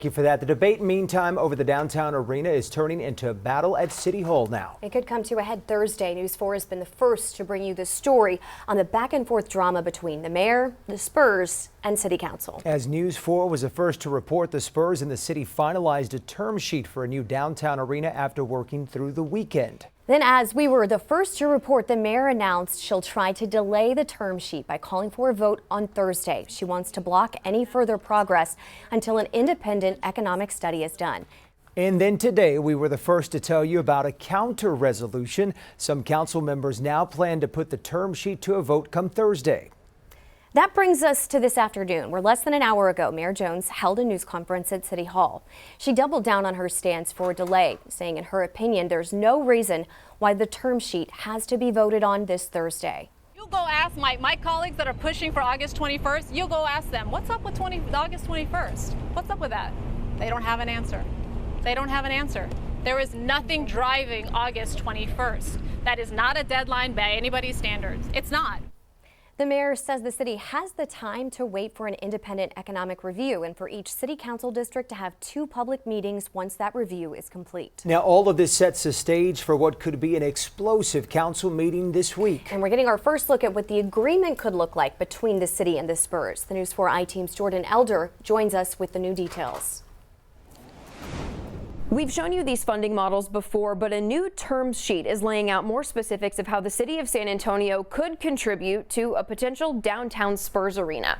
Thank you for that. The debate, meantime, over the downtown arena is turning into a battle at City Hall now. It could come to a head Thursday. News 4 has been the first to bring you the story on the back and forth drama between the mayor, the Spurs, and City Council. As News 4 was the first to report, the Spurs and the city finalized a term sheet for a new downtown arena after working through the weekend. Then, as we were the first to report, the mayor announced she'll try to delay the term sheet by calling for a vote on Thursday. She wants to block any further progress until an independent economic study is done. And then today, we were the first to tell you about a counter resolution. Some council members now plan to put the term sheet to a vote come Thursday. That brings us to this afternoon, where less than an hour ago, Mayor Jones held a news conference at City Hall. She doubled down on her stance for a delay, saying in her opinion there's no reason why the term sheet has to be voted on this Thursday. You go ask my colleagues that are pushing for August 21st, you go ask them, what's up with August 21st? What's up with that? They don't have an answer. They don't have an answer. There is nothing driving August 21st. That is not a deadline by anybody's standards. It's not. The mayor says the city has the time to wait for an independent economic review and for each city council district to have 2 public meetings once that review is complete. Now, all of this sets the stage for what could be an explosive council meeting this week. And we're getting our first look at what the agreement could look like between the city and the Spurs. The News 4 I-Team's Jordan Elder joins us with the new details. We've shown you these funding models before, but a new term sheet is laying out more specifics of how the city of San Antonio could contribute to a potential downtown Spurs arena.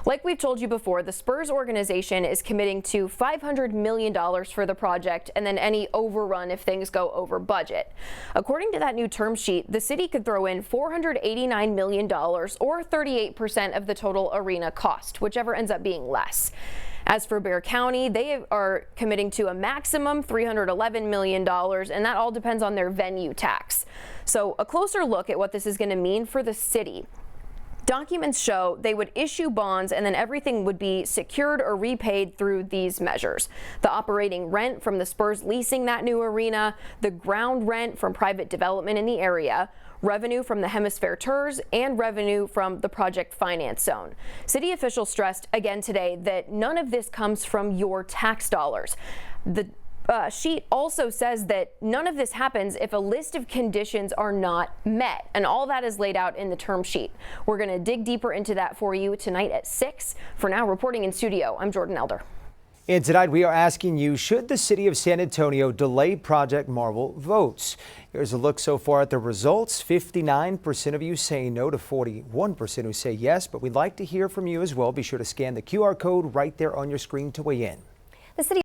Like we've told you before, the Spurs organization is committing to $500 million for the project and then any overrun if things go over budget. According to that new term sheet, the city could throw in $489 million or 38% of the total arena cost, whichever ends up being less. As for Bexar County, they are committing to a maximum $311 million, and that all depends on their venue tax. So a closer look at what this is going to mean for the city. Documents show they would issue bonds and then everything would be secured or repaid through these measures. The operating rent from the Spurs leasing that new arena, the ground rent from private development in the area, revenue from the Hemisphere Tours, and revenue from the project finance zone. City officials stressed again today that none of this comes from your tax dollars. The sheet also says that none of this happens if a list of conditions are not met, and all that is laid out in the term sheet. We're going to dig deeper into that for you tonight at 6. For now, reporting in studio, I'm Jordan Elder. And tonight we are asking you, should the city of San Antonio delay Project Marvel votes? Here's a look so far at the results. 59% of you say no to 41% who say yes, but we'd like to hear from you as well. Be sure to scan the QR code right there on your screen to weigh in. The city